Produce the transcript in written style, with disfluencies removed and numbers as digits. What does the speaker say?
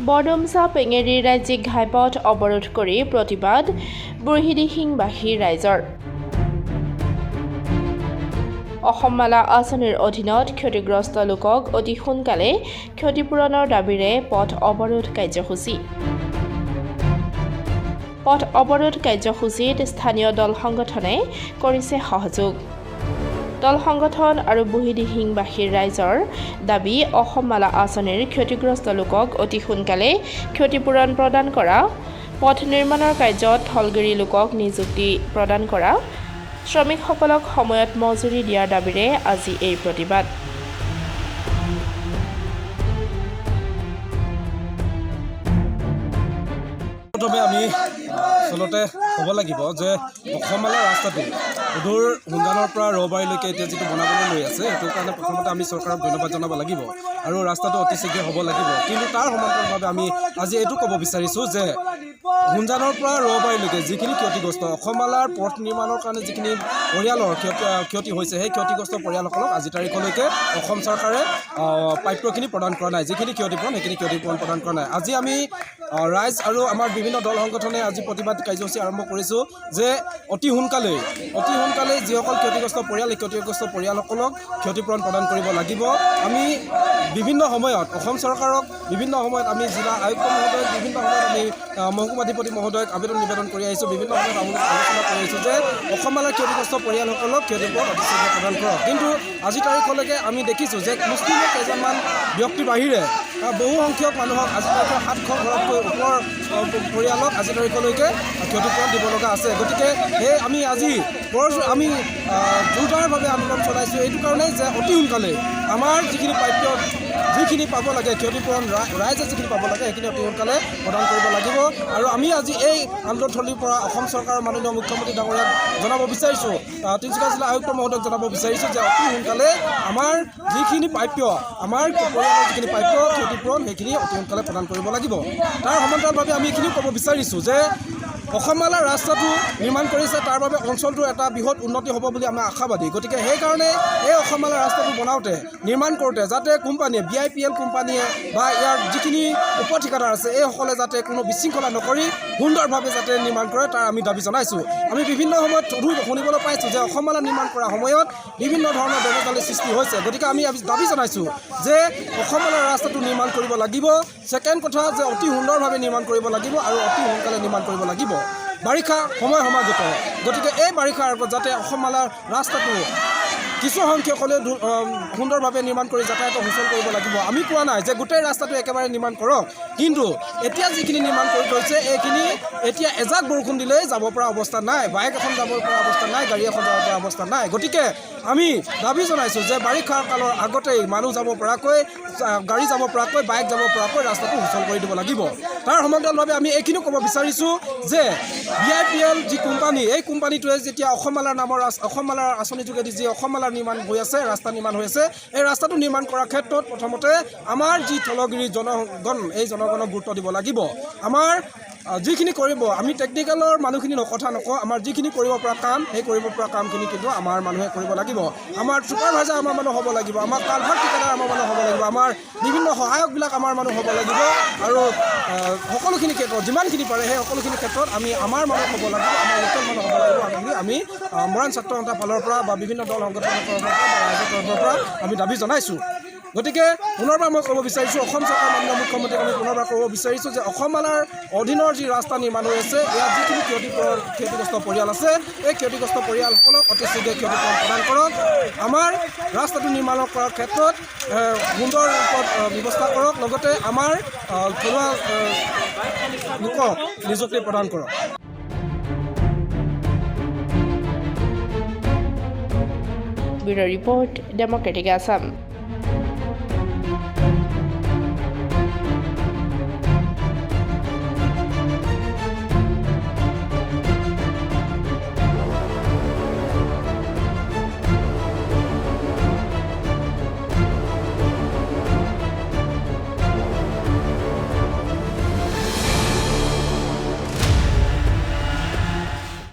বৰডুমচা পেঙেৰী ৰাজ্যিক ঘাইপথ অৱৰোধ কৰি প্ৰতিবাদ বুঢ়ীদিহিংবাসী ৰাইজৰ। অসম মালা আঁচনিৰ অধীনত ক্ষতিগ্ৰস্ত লোকক অতি সোনকালে ক্ষতিপূৰণৰ দাবীৰে পথ অৱৰোধ কাৰ্যসূচী। পথ অৱৰোধ কাৰ্যসূচীত স্থানীয় দল সংগঠনে কৰিছে সহযোগ। দল সংগঠন আৰু বুঢ়ীদিহিংবাসীৰ ৰাইজৰ দাবী অসম মালা আঁচনিৰ ক্ষতিগ্ৰস্ত লোকক অতি সোনকালে ক্ষতিপূৰণ প্ৰদান কৰা, পথ নিৰ্মাণৰ কাৰ্যত থলগিৰি লোকক নিযুক্তি প্ৰদান কৰা, শ্ৰমিকসকলক সময়ত মজুৰি দিয়াৰ দাবীৰে আজি এই প্ৰতিবাদ। প্ৰথমে আমি আচলতে ক'ব লাগিব যে অসম মালা ৰাস্তাটো সুদূৰ সুন্দানৰ পৰা ৰৌবাৰীলৈকে এতিয়া যিটো বনাবলৈ লৈ আছে সেইটো কাৰণে প্ৰথমতে আমি চৰকাৰক ধন্যবাদ জনাব লাগিব আৰু ৰাস্তাটো অতি শীঘ্ৰে হ'ব লাগিব। কিন্তু তাৰ সমান্তৰালভাৱে আমি আজি এইটো ক'ব বিচাৰিছোঁ যে সুন্দানৰ পৰা ৰৌবাৰীলৈকে যিখিনি ক্ষতিগ্ৰস্ত অসম মালাৰ পথ নিৰ্মাণৰ কাৰণে যিখিনি পৰিয়ালৰ ক্ষতি হৈছে সেই ক্ষতিগ্ৰস্ত পৰিয়ালসকলক আজি তাৰিখলৈকে অসম চৰকাৰে প্ৰাপ্যখিনি প্ৰদান কৰা নাই। যিখিনি ক্ষতিপূৰণ সেইখিনি ক্ষতিপূৰণ প্ৰদান কৰা নাই। আজি আমি ৰাইজ আৰু আমাৰ বিভিন্ন দল সংগঠনে আজি প্ৰতিবাদ কাৰ্যসূচী আৰম্ভ কৰিছোঁ যে অতি সোনকালে যিসকল ক্ষতিগ্ৰস্ত পৰিয়াল এই ক্ষতিগ্ৰস্ত পৰিয়ালসকলক ক্ষতিপূৰণ প্ৰদান কৰিব লাগিব। আমি বিভিন্ন সময়ত অসম চৰকাৰক বিভিন্ন সময়ত আমি জিলা আয়ুক্ত মহোদয়ক বিভিন্ন সময়ত আমি মহকুমাধিপতি মহোদয়ক নিবেদন কৰি আহিছোঁ। বিভিন্ন সময়ত আলোচনা কৰি আহিছোঁ যে অসম মালাৰ ক্ষতিগ্ৰস্ত পৰিয়ালসকলক ক্ষতিপূৰণ অতি শীঘ্ৰে প্ৰদান কৰক। কিন্তু আজি তাৰিখলৈকে আমি দেখিছোঁ যে মুষ্টিমেয় কেইজনমান ব্যক্তিৰ বাহিৰে বহু সংখ্যক মানুহক আজি তাৰিখৰ 700 ঘৰতকৈ ওপৰ পৰিয়ালক আজি তাৰিখলৈকে ক্ষতিপূৰণ দিব লগা আছে। গতিকে সেই আমি আজি জোৰদাৰভাৱে আন্দোলন চলাইছোঁ এইটো কাৰণেই যে অতি সোনকালে আমাৰ যিখিনি পাব লাগে ক্ষতিপূৰণ ৰাইজে যিখিনি পাব লাগে সেইখিনি অতি সোনকালে প্ৰদান কৰিব লাগিব। আৰু আমি আজি এই আন্দোলনথলীৰ পৰা অসম চৰকাৰৰ মাননীয় মুখ্যমন্ত্ৰী ডাঙৰীয়াক জনাব বিচাৰিছোঁ, তিনিচুকীয়া জিলা আয়ুক্ত মহোদয়ক জনাব বিচাৰিছোঁ যে অতি সোনকালে আমাৰ যিখিনি প্ৰাপ্য আমাৰ পৰিয়ালৰ যিখিনি প্ৰাপ্য ক্ষতিপূৰণ সেইখিনি অতি সোনকালে প্ৰদান কৰিব লাগিব। তাৰ সমান্তৰালভাৱে আমি এইখিনিও ক'ব বিচাৰিছোঁ যে অসম মালা ৰাস্তাটো নিৰ্মাণ কৰিছে, তাৰ বাবে অঞ্চলটোৰ এটা বৃহৎ উন্নতি হ'ব বুলি আমি আশাবাদী। গতিকে সেইকাৰণে এই অসম মালা ৰাস্তাটো বনাওঁতে নিৰ্মাণ কৰোঁতে যাতে কোম্পানীয়ে BIPL কোম্পানীয়ে বা ইয়াৰ যিখিনি উপ ঠিকাদাৰ আছে এইসকলে যাতে কোনো বিশৃংখলা নকৰি সুন্দৰভাৱে যাতে নিৰ্মাণ কৰে তাৰ আমি দাবী জনাইছোঁ। আমি বিভিন্ন সময়ত শুনিবলৈ পাইছোঁ যে অসম মালা নিৰ্মাণ কৰাৰ সময়ত বিভিন্ন ধৰণৰ বেমেজালিৰ সৃষ্টি হৈছে। গতিকে আমি দাবী জনাইছোঁ যে অসম মালা ৰাস্তাটো নিৰ্মাণ কৰিব লাগিব। ছেকেণ্ড কথা যে অতি সুন্দৰভাৱে নিৰ্মাণ কৰিব লাগিব আৰু অতি সোনকালে নিৰ্মাণ কৰিব লাগিব। বাৰিষা সময় সমাগত, গতিকে এই বাৰিষাৰ আগত যাতে অসম মালাৰ ৰাস্তাটো কিছু সংখ্যক হ'লেও সুন্দৰভাৱে নিৰ্মাণ কৰি যাতায়াত সুচল কৰিব লাগিব। আমি কোৱা নাই যে গোটেই ৰাস্তাটো একেবাৰে নিৰ্মাণ কৰক, কিন্তু এতিয়া যিখিনি নিৰ্মাণ কৰি থৈছে এইখিনি এতিয়া এজাক বৰষুণ দিলেই যাব পৰা অৱস্থা নাই, বাইক এখন যাব পৰা অৱস্থা নাই, গাড়ী এখন যাব পৰা অৱস্থা নাই। গতিকে আমি দাবী জনাইছোঁ যে বাৰিষাৰ কালৰ আগতেই মানুহ যাব পৰাকৈ, গাড়ী যাব পৰাকৈ, বাইক যাব পৰাকৈ ৰাস্তাটো সুচল কৰি দিব লাগিব। তাৰ সমান্তৰালভাৱে আমি এইখিনিও ক'ব বিচাৰিছোঁ যে BIPL যি কোম্পানী এই কোম্পানীটোৱে যেতিয়া অসম মালাৰ নামৰ অসম মালাৰ আঁচনিৰ যোগেদি যি অসম মালাৰ নিৰ্মাণ হৈ আছে, ৰাস্তা নিৰ্মাণ হৈ আছে, এই ৰাস্তাটো নিৰ্মাণ কৰাৰ ক্ষেত্ৰত প্ৰথমতে আমাৰ যি থলগিৰি জনগণ এই জনগণক গুৰুত্ব দিব লাগিব। আমাৰ যিখিনি কৰিব আমি টেকনিকেলৰ মানুহখিনি কথা নকওঁ, আমাৰ যিখিনি কৰিব পৰা কাম সেই কৰিব পৰা কামখিনি কিন্তু আমাৰ মানুহে কৰিব লাগিব। আমাৰ ছুপাৰভাইজাৰ আমাৰ মানুহ হ'ব লাগিব, আমাৰ কালভাৰ্ট ঠিকাদাৰ আমাৰ মানুহ হ'ব লাগিব, আমাৰ বিভিন্ন সহায়কবিলাক আমাৰ মানুহ হ'ব লাগিব আৰু সকলোখিনি ক্ষেত্ৰত যিমানখিনি পাৰে সেই সকলোখিনি ক্ষেত্ৰত আমি আমাৰ মানুহ হ'ব লাগিব, আমাৰ লোকেল মানুহ হ'ব লাগিব বুলি আমি মৰাণ ছাত্ৰ সন্থাৰ ফালৰ পৰা বা বিভিন্ন দল সংগঠনৰ তৰফৰ পৰা বা ৰাইজৰ তৰফৰ পৰা আমি দাবী জনাইছোঁ। গতিকে পুনৰবাৰ মই ক'ব বিচাৰিছোঁ অসম চৰকাৰ মাননীয় মুখ্যমন্ত্ৰীক আমি পুনৰবাৰ ক'ব বিচাৰিছোঁ যে অসম মালাৰ অধীনৰ যি ৰাস্তা নিৰ্মাণ হৈ আছে ইয়াত যিখিনি ক্ষতিগ্ৰস্ত পৰিয়াল আছে এই ক্ষতিগ্ৰস্ত পৰিয়ালসকলক অতি শীঘ্ৰে ক্ষতিপূৰণ প্ৰদান কৰক। আমাৰ ৰাস্তাটো নিৰ্মাণ কৰাৰ ক্ষেত্ৰত সুন্দৰ ৰূপত ব্যৱস্থা কৰক, লগতে আমাৰ থলুৱা লোকক নিযুক্তি প্ৰদান কৰক। Bureau' report, Democratic Assam.